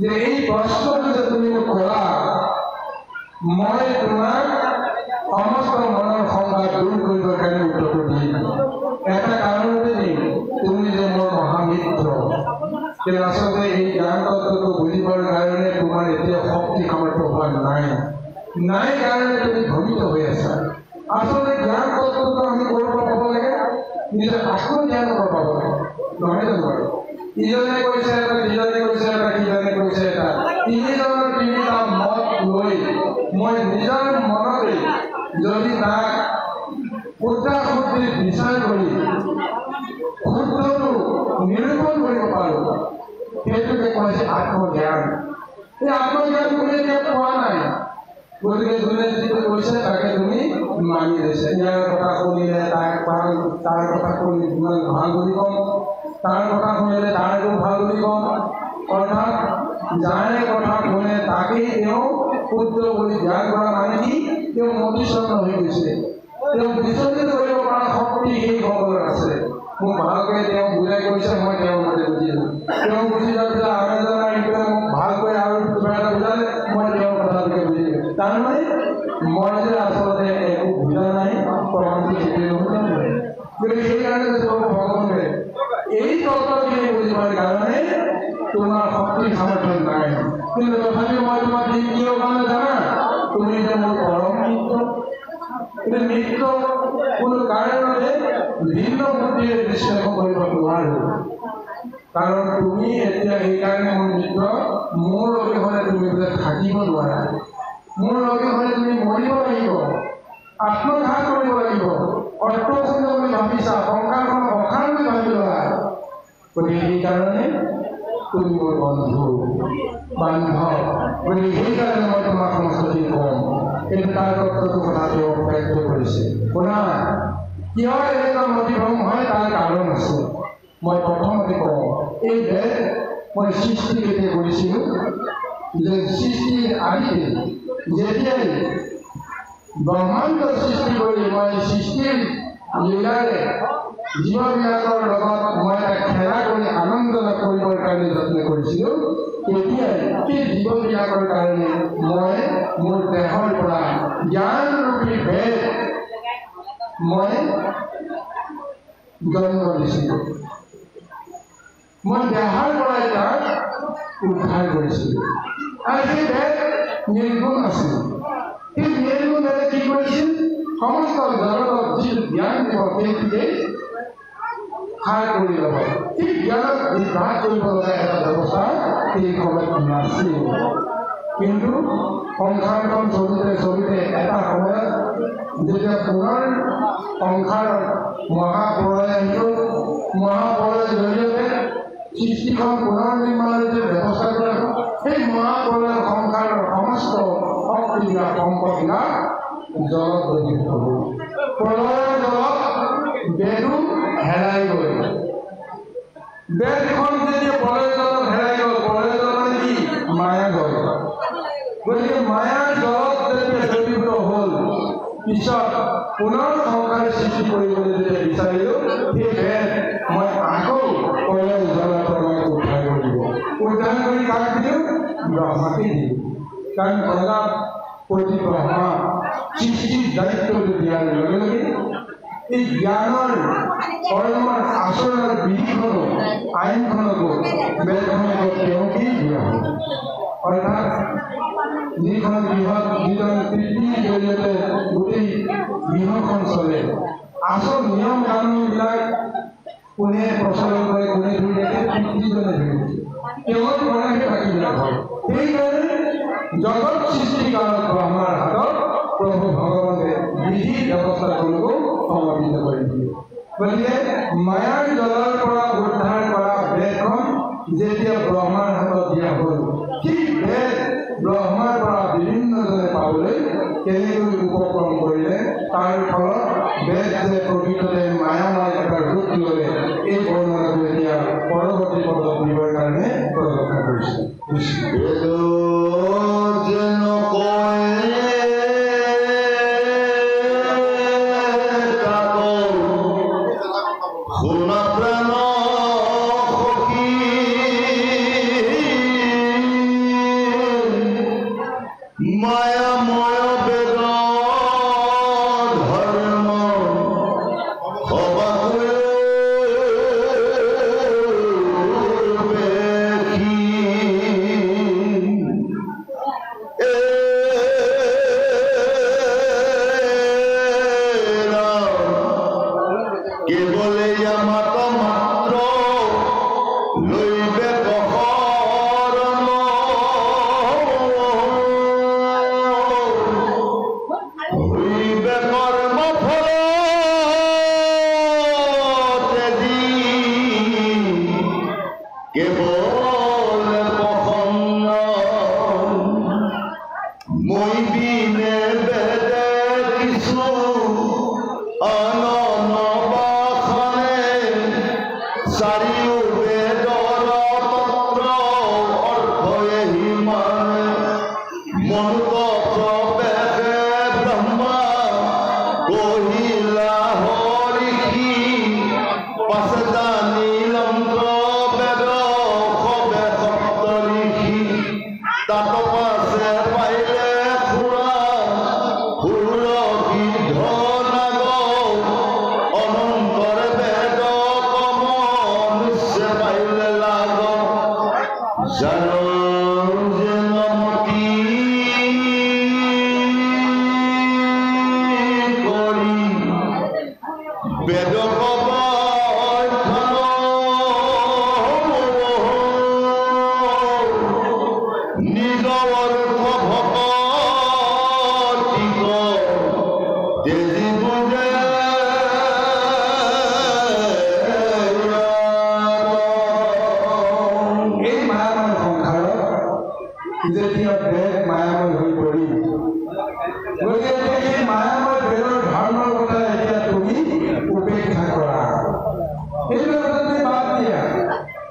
যে এই প্ৰশ্নটো যে তুমি মোক কৰা, মই তোমাক সমস্ত মনৰ সংঘাত দূৰ কৰিবৰ কাৰণে উত্তৰটো দিম। এটা কাৰণতে দিম, তুমি যে মোৰ মহামিত্ৰ। কিন্তু আচলতে এই জ্ঞান তত্ত্বটো বুজিবৰ কাৰণে তোমাৰ এতিয়া শক্তি সামৰ্থ্য হোৱা নাই কাৰণে তুমি ভ্ৰমিত হৈ আছা। আচলতে জ্ঞান তত্ত্বটো আমি ক'ৰ পৰা পাব লাগে? নিজৰ আত্মজ্ঞানৰ পৰা পাব লাগে, নহয় জানো বাৰু? ইজনে কৈছে এটা, সিজনে কৈছে এটা, সিজনে কৈছে এটা, তিনিজনৰ তিনিটা মত লৈ মই নিজৰ মনতে যদি তাক শুদ্ধি বিচাৰ কৰি শুদ্ধটো নিৰূপণ কৰিব পাৰোঁ, সেইটোকে কৈছে আত্মজ্ঞান। এই আত্মজ্ঞান তুমি এতিয়া পোৱা নাই, গতিকে যোনে যিটো কৈছে তাকে তুমি মানি লৈছে। ইয়াৰ কথা শুনিলে তাৰ কথা শুনি যিমান ভাল বুলি ক'ম, তাৰ কথা শুনিলে তাৰটো ভাল বুলি ক'ম। অৰ্থাৎ যাৰে কথা শুনে তাকেই তেওঁ শুদ্ধ বুলি জ্ঞান কৰা মানে কি? তেওঁ মতিচন্ন হৈ গৈছে, তেওঁ বিচলিত কৰিব পৰা শক্তি সেইসকলৰ আছে। মোক ভালকৈ তেওঁ বুজাই কৈছে, মই তেওঁৰ মতে বুজিলোঁ। তেওঁ বুজি যোৱাৰ পিছত আন এজনে ইটোৱে মোক ভালকৈ আৰু কিবা এটা বুজালে, মই তেওঁৰ কথাটোকে বুজিলোঁ। তাৰমানে মই যে আচলতে একো বুজা নাই, প্ৰমাণটো সেইটোৱে নহয়। গতিকে সেইকাৰণে ভগৱানে এই তত্ত্বখিনি বুজিবৰ কাৰণে তোমাৰ শক্তি সামৰ্থ্য নাই। কিন্তু তথাপিও মই তোমাক দিম কিয় কাৰণে জানা? তুমি যে মোৰ পৰম মিত্ৰ। কিন্তু মিত্ৰ কোনো কাৰণতে ভিন্ন বুদ্ধিৰে বিশ্লেষণ কৰিব নোৱাৰো, কাৰণ তুমি এতিয়া সেইকাৰণে মোৰ মিত্ৰ। মোৰ লগে হ'লে তুমি বোলে থাকিব নোৱাৰা, মোৰ লগে হ'লে তুমি মৰিব লাগিব, আত্মঘাত কৰিব লাগিব, অৰ্থশূন্য বুলি ভাবিছা, সংসাৰখন অসাৰ বুলি ভাবি লোৱা। গতিকে সেইকাৰণে তুমি মোৰ বন্ধু বান্ধৱ। গতিকে সেইকাৰণে মই তোমাক সমস্তখিনি কম। কিন্তু তাৰ তত্ত্বটো কথা তেওঁ ব্যক্ত কৰিছে। শুনা, কিয় এনেকুৱা মতিভ্ৰম হয় তাৰ কাৰণ আছে। মই প্ৰথমতে কওঁ, এই বেদ মই সৃষ্টি কেতিয়া কৰিছিলোঁ? যে সৃষ্টিৰ আদিতে যেতিয়াই ব্ৰহ্মাণ্ড সৃষ্টি কৰি মই সৃষ্টিৰ লীলাৰে জীৱবিলাকৰ লগত মই এটা খেলা কৰি আনন্দ লাভ কৰিবৰ কাৰণে যত্ন কৰিছিলোঁ, তেতিয়াই সেই জীৱবিলাকৰ কাৰণে মই মোৰ দেহৰ পৰা জ্ঞানৰূপী বেদ মই জন্ম দিছিলোঁ। মই দেহৰ পৰাই তাক উদ্ধাৰ কৰিছিলোঁ। আৰু সেই বেদ নিৰ্গুণ আছিল। সেই নিৰ্গুণ বেদে কি কৰিছিল? সমস্ত জগতক যিটো জ্ঞান দিব সেইটোকে সাৰ কৰি ল'ব। সেই জ্ঞানক বিভ্ৰাট কৰিব লগা এটা ব্যৱস্থা সেই সময়ত নাছিল। কিন্তু সংসাৰখন চলিতে এটা সময়ত যেতিয়া পুনৰ সংসাৰৰ মহাপ্ৰলয় আহিল, মহাপ্ৰলয়ৰ জৰিয়তে সৃষ্টিখন পুনৰ নিৰ্মাণৰ যে ব্যৱস্থা কৰা হ'ল, সেই মহাপ্ৰলয়ৰ সংসাৰৰ সমস্ত শক্তিবিলাক সম্পদবিলাক জলত দহিত হ'ল। প্ৰলয়ৰ জলত বেদো হেৰাই গ'ল। বেদখন যেতিয়া প্ৰলয়ৰ জলত হেৰাই গ'ল, প্ৰলয়ৰ জল মানে কি? মায়া গ'ল। গতিকে মায়াৰ জলত যেতিয়া দহিত হ'ল, পিছত পুনৰ সংসাৰ সৃষ্টি কৰিবলৈ যেতিয়া বিচাৰিলোঁ, সেই বেদ মই আকৌ প্ৰলয়ৰ জলৰ পৰা মই উদ্ধাৰ কৰি দিব। উদ্ধাৰ কৰি কাক দিলোঁ? ব্ৰহ্মাকে দিলোঁ। কাৰণ প্ৰজাপতি ব্ৰহ্মা সৃষ্টিৰ দায়িত্বটো দিয়াৰ লগে লগে এই জ্ঞানৰ কৰ্মৰ আচৰণৰ বিধিখনো আইনখনকো বেদখনকো তেওঁকেই দিয়া হ'ল। অৰ্থাৎ যিখন গৃহত যিজন পিতৃৰ জৰিয়তে গোটেই গৃহখন চলে, আচল নিয়ম কানুনবিলাক কোনে প্ৰচলন কৰে, কোনে ধৰি ৰাখে? পিতৃজনে ধৰি ৰাখে। তেওঁৰ পৰাহে বাকীবিলাক হয়। সেইকাৰণে জগত সৃষ্টিকাৰক ব্ৰহ্মাৰ হাতত প্ৰভু ভগৱানে বিধি ব্যৱস্থাখনকো সমৰ্পিত কৰি দিয়ে। গতিকে মায়াৰ জলৰ পৰা উদ্ধাৰ কৰা বেদখন যেতিয়া ব্ৰহ্মাৰ হাতত দিয়া হ'ল, সেই বেদ ব্ৰহ্মাৰ পৰা বিভিন্নজনে পাবলৈ কেনেকৈ উপক্ৰম কৰিলে, তাৰ ফলত বেদ যে প্ৰকৃততে মায়াময় এটা ৰূপ ল'লে, এই বৰ্ণনাটো এতিয়া পৰৱৰ্তী পদত দিবৰ কাৰণে প্ৰদৰ্শন কৰিছে। Be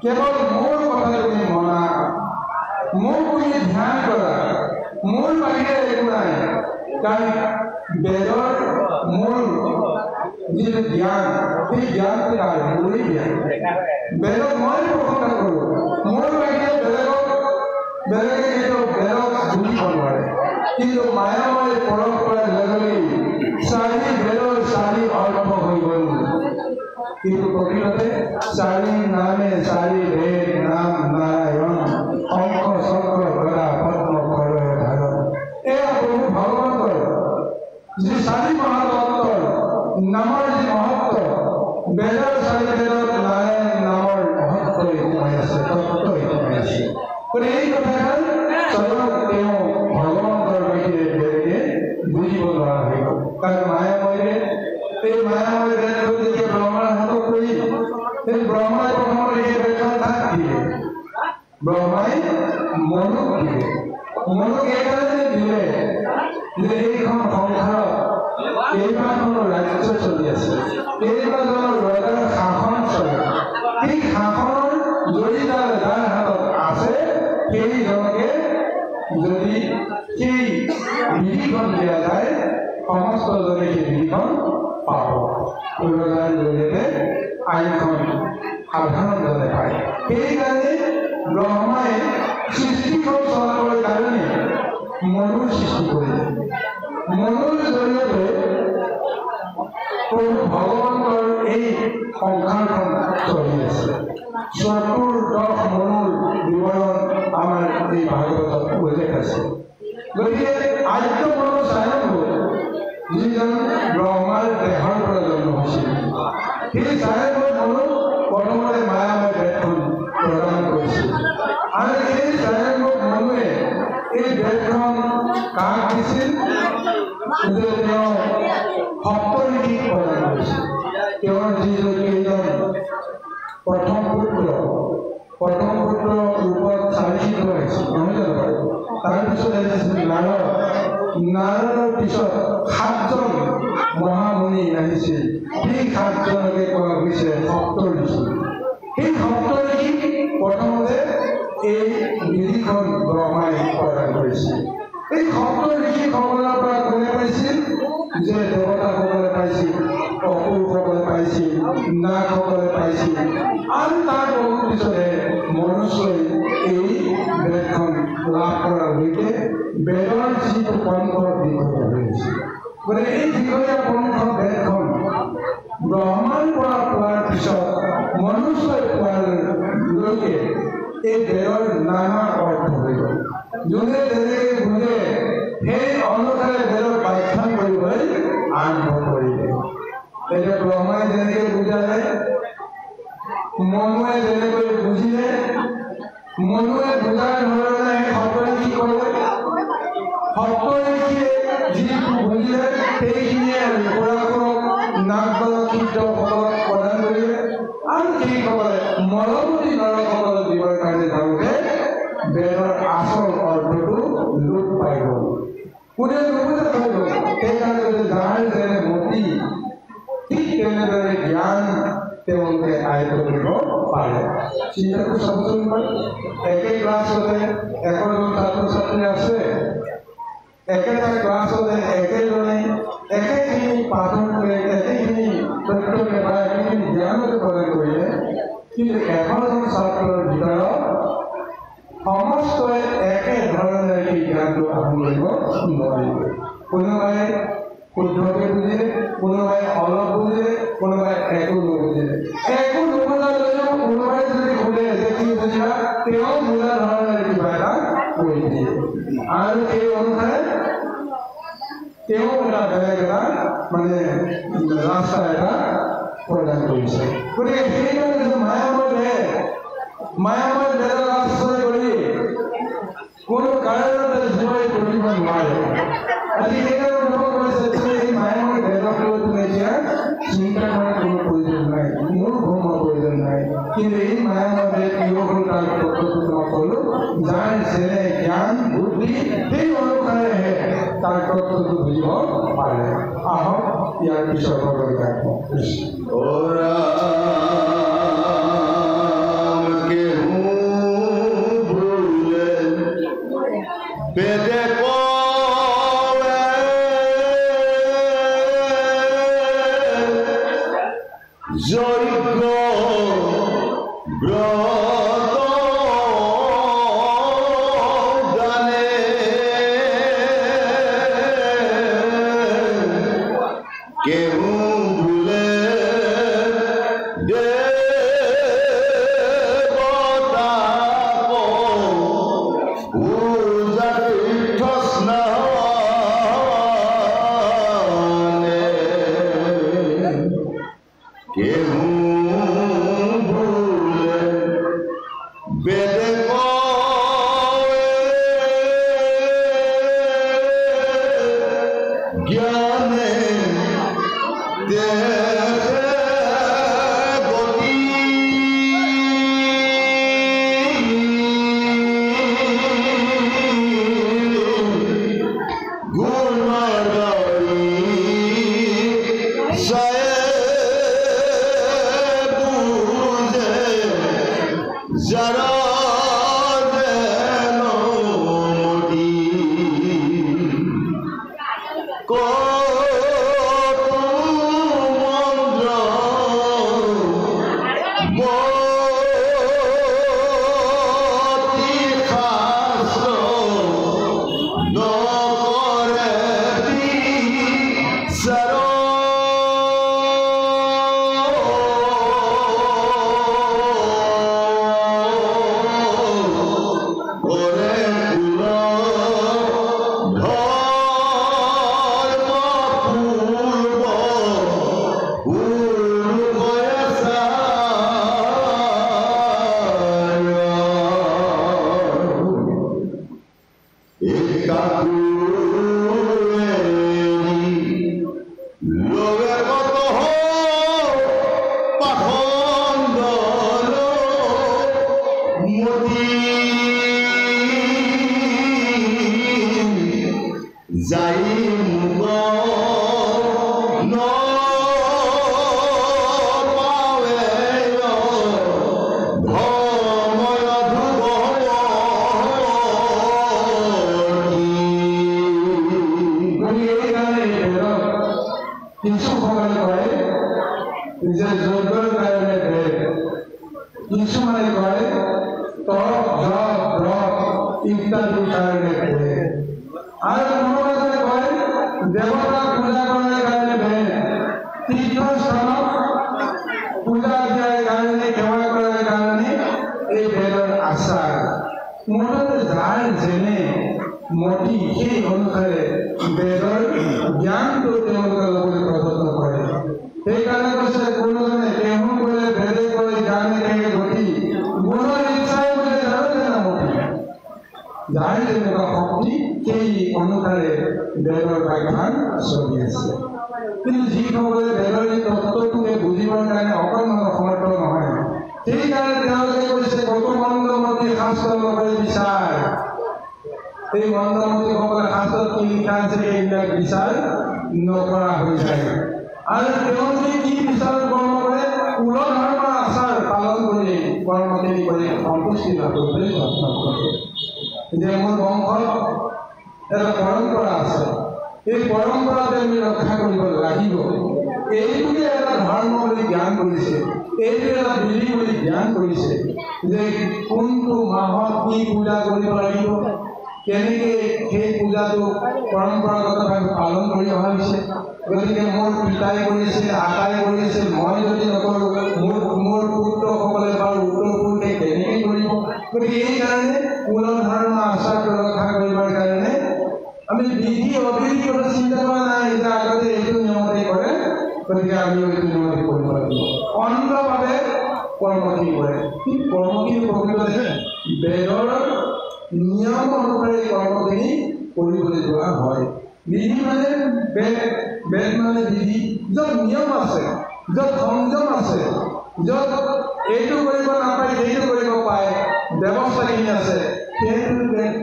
কেৱল মোৰ কথা তুমি মনা, মোক তুমি ধ্যান কৰা, মোৰ বাহিৰে একো নাই। কাৰণ বেদৰ মূল যিটো জ্ঞান, সেই জ্ঞানটো কাৰ? মোৰেই জ্ঞান। বেদক মই প্ৰশংসা কৰোঁ, মোৰ বাহিৰে বেলেগে কেতিয়াও বেদক বুজিব নোৱাৰে। কিন্তু মায়াময় পৰম্পৰাৰ লগেই বেদৰ চাৰি অৰ্থ হৈ গ'ল। কিন্তু প্ৰকৃততে চাৰি নামে চাৰি বেদ, নাম নাৰায়ণ, শংখ চক্ৰ গদা পদ্ম কৰে ধাৰণ। এয়া প্ৰভু ভগৱন্তৰ যি চাৰি মহাতত্বৰ নামৰ যি মহত্ব, বেদৰ চাৰি বেদত নাৰায়ণ নামৰ মহত্বই সোমাই আছে, তত্বই সোমাই আছে। গতিকে এই কথাষাৰ স্বয়ং তেওঁ ভগৱন্তৰ বাহিৰে বেলেগে বুজিব নোৱাৰা হৈ গ'ল। কাৰণ মায়াময়ৰে এই মায়াময় বেদখন যেতিয়া ব্ৰহ্মাৰ হাতত পৰি, সেই ব্ৰহ্মাই প্ৰথমতে সেই বেদখন তাক দিলে। ব্ৰহ্মাই মনুক দিলে। মনুক এইকাৰণে দিলে যে এইখন সংসাৰত কেইবাখনো ৰাজ্য চলি আছে, কেইবাজনৰ ৰজাৰ শাসন চলে। সেই শাসনৰ জৰিদাৰ যাৰ হাতত আছে, সেইজনকে যদি সেই বিধিখন দিয়া যায়, সমস্তজনে সেই বিধিখন পাব। ৰজাৰ জৰিয়তে আইনখন সাধাৰণজনে পায়। সেইকাৰণে ব্ৰহ্মাই সৃষ্টিখন চলাবৰ কাৰণে মনুৰ সৃষ্টি কৰিলে। মনুৰ জৰিয়তে প্ৰভু ভগৱন্তৰ এই সংসাৰখন চলি আছে। 14 মনুৰ বিৱৰণ আমাৰ এই ভাগৱতত উল্লেখ আছে। গতিকে আদ্য মনু স্বয়ম্ভু, যিজন ব্ৰহ্মাৰ দেহৰ পৰা জন্ম হৈছিল, সেই স্বয়ম্ভু মনুক প্ৰথমতে মায়াময় বেদখন প্ৰদান কৰিছিল। আৰু এই স্বয়ম্ভু মনুৱে এই বেদখন কাক দিছিল? যে তেওঁ সপ্তঋষিক প্ৰদান কৰিছিল। তেওঁৰ যিজন প্ৰথম পুত্ৰ ৰূপত চাৰিশিত আহিছিল, নহয় জানো বাৰু? তাৰপিছত আহিছিল নাৰদ। নাৰদৰ পিছত 7জন মহামুনি আহিছিল। সেই 7জনকে কোৱা হৈছে সপ্তঋষি। সেই সপ্তঋষিক প্ৰথমতে এই বিধিখন ব্ৰহ্মাই প্ৰদান কৰিছিল। এই সপ্তঋষিসকলৰ পৰা কোনে পাইছিল? যে দেৱতাসকলে পাইছিল, অসুৰসকলে পাইছিল, নাগসকলে পাইছিল। আৰু তাৰ বহু পিছতে মনুষ্যই এই বেদখন লাভ কৰালৈকে বেদৰ যিটো পন্থ দীঘলীয়া হৈছিল। গতিকে এই দীঘলীয়া পন্থ বেদখন ব্ৰহ্মাৰ পৰা পোৱাৰ পিছত মনুষ্যই পোৱালৈকে এই বেদৰ নানা অৰ্থ হৈ গ'ল। যোনে যেনেকৈ বুজে সেই অনুসাৰে বেদৰ ব্যাখ্যান কৰিবলৈ আৰম্ভ কৰিলে। এতিয়া ব্ৰহ্মাই যেনেকৈ বুজালে, মনুৱে যেনেকৈ বুজিলে, মনুৱে বুজাৰ ধৰণে সপ্তঋষি ক'লে, সপ্তঋষিয়ে যিটো বুজিলে সেইখিনিয়ে পৰাশৰক নাগদলক সিদ্ধসকলক প্ৰদান কৰিলে। আৰু সেইসকলে মৰমতী নৰকসকলক দিবৰ কাৰণে যাওঁতে বেদৰ আচল অৰ্থটো লোপ পাই গ'ল। কোনে নুবুজা হৈ গ'ল। সেইকাৰণে যাৰ যেনে মতি, ঠিক তেনেদৰে জ্ঞান তেওঁলোকে আয়ত্ত কৰিব পাৰে। চিন্তাটো চাবচোন, একে ক্লাছতে 100জন ছাত্ৰ ছাত্ৰী আছে, একেটা ক্লাছতে একেজনে একেখিনি পাঠন কৰি একেখিনি তথ্যকে বা একেখিনি জ্ঞানকে প্ৰদান কৰিলে, কিন্তু 100জন ছাত্ৰৰ ভিতৰত সমস্তই একে ধৰণে সেই জ্ঞানটো আহৰণ কৰিব নোৱাৰিব। কোনোবাই শুদ্ধকে বুজিলে, কোনোবাই অলপ বুজিলে, কোনোবাই একো নুবুজিলে। একো নুবুজালৈও কোনোবাই যদি সোধে যে কি বুজিলা, তেওঁ বুজা তেওঁ এটা বেলেগ এটা মানে ৰাস্তা এটা প্ৰদান কৰিছে। গতিকে সেইকাৰণে মায়াময় বেদক আশ্ৰয় কৰি কোনো কাৰণতে জীৱই কৰিব নোৱাৰে। আজি সেইকাৰণে কৈছে এই মায়াময় বেদক লৈ তুমি এতিয়া চিন্তা কৰাৰ কোনো প্ৰয়োজন নাই, মোৰ ভ্ৰমৰ প্ৰয়োজন নাই। কিন্তু এই মায়াময় বেদ কিয় তাৰ তত্ত্বটো তোমাক ক'লো, যাৰ যেনে জ্ঞান বুদ্ধি সেই অনুসাৰেহে তাৰ তত্ত্বটো বুজিব পাৰে। আহক ইয়াৰ পিছৰ আমি বিধি অবিধি কথা চিন্তা কৰা নাই যে আগতে এইটো নিয়মতে কৰে গতিকে আমি এইটো নিয়মতে কৰিব লাগিব অন্ধভাৱে কৰ্মখিনি কৰে কিন্তু কৰ্মখিনি প্ৰকৃততে বেদৰ নিয়ম অনুসাৰে কৰ্মখিনি কৰিবলৈ যোৱা হয় বিধি মানে বেদ মানে বিধি য'ত নিয়ম আছে য'ত সংযম আছে য'ত এইটো কৰিব নাপায় সেইটো কৰিব পায় ব্যৱস্থাখিনি আছে সেইটো বেদ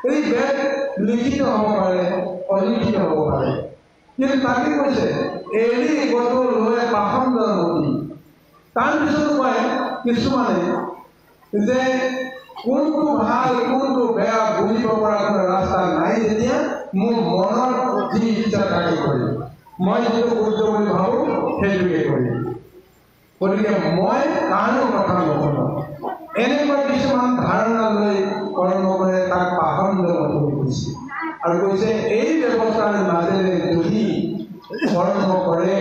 এই বেদ লিখিত হ'ব পাৰে অলিখিত হ'ব পাৰে কিন্তু তাকে কৈছে এৰি গটো লৈ পাখণ্ডৰ মতি তাৰপিছত কয় কিছুমানে যে কোনটো ভাল কোনটো বেয়া বুজিব পৰা কোনো ৰাস্তা নাই যেতিয়া মোৰ মনৰ যি ইচ্ছা তাকে কৰিম মই যিটো শুদ্ধ বুলি ভাবোঁ সেইটোকে কৰিম গতিকে মই কাৰো কথা নকৰোঁ এনেকুৱা কিছুমান ধাৰণা লৈ কৰ্ম কৰে তাক পাখণ্ড বুলি কৈছে আৰু কৈছে এই ব্যৱস্থাৰ মাজেৰে যদি কৰ্ম কৰে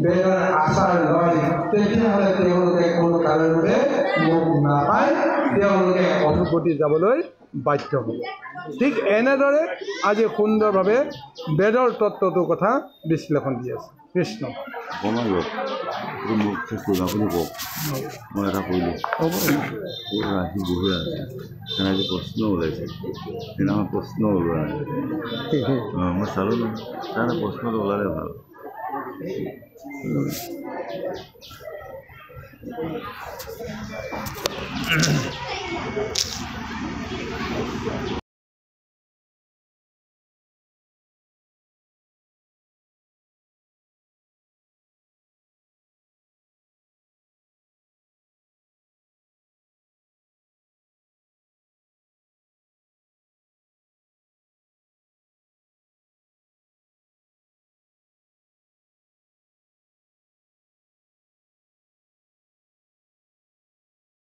বেদৰ আচাৰ লয় তেতিয়াহ'লে তেওঁলোকে কোনো কাৰণতে মোক নাপায় তেওঁলোকে অধোগতি যাবলৈ বাধ্য হ'ব ঠিক এনেদৰে আজি সুন্দৰভাৱে বেদৰ তত্ত্বটোৰ কথা বিশ্লেষণ দি আছে কৃষ্ণ আপুনি কওক মই এটা কৰিলোঁ ৰাখি বহি আছে তেনেকৈ প্ৰশ্ন ওলাইছে সেইদিনাখন প্ৰশ্ন ওলোৱা নাই মই চালোঁ ন তাৰমানে প্ৰশ্নটো ওলালে ভাল